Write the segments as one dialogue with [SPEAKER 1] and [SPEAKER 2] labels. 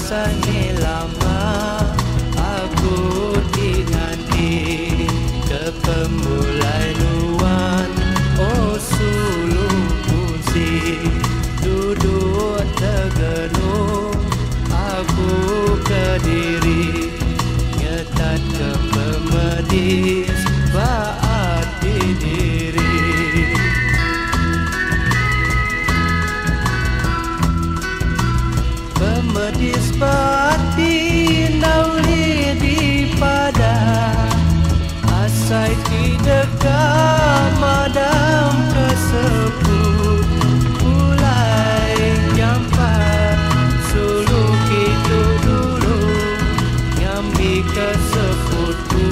[SPEAKER 1] Rasanya lama aku dinanti ke pemulai luan. Oh sulung kunci duduk tergenung, aku kediri nyetat ke pemedis baat di diri. Pemedis pati nauli di pada asai tidak madam kesebut mulai jampat suluk itu dulu nyambi kesebutku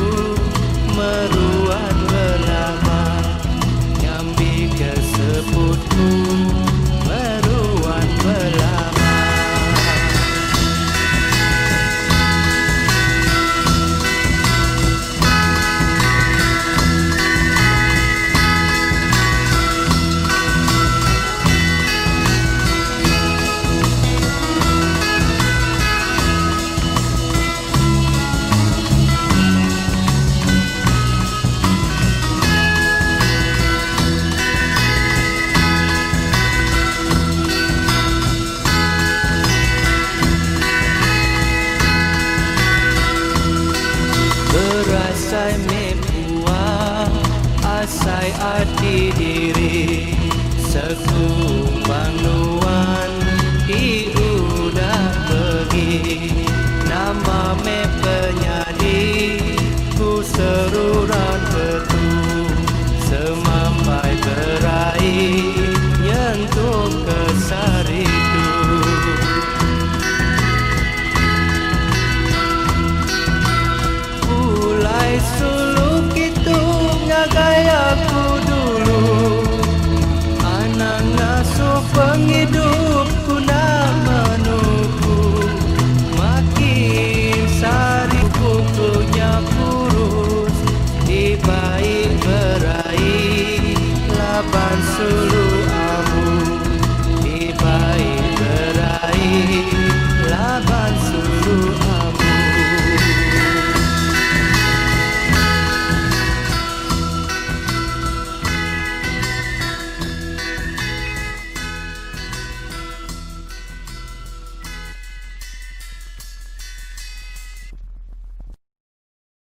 [SPEAKER 1] meruan berlama nyambi kesebutku meruan berlama. Berasai mepuah asai arti diri sekumbang nuan di udah pergi nama me penyadi ku seruran betul semampai berai nyentuh kesaritu. Suluk itu ngagai aku dulu anak ngasuh penghidup nak menunggu makin sari kukunya kurus di baik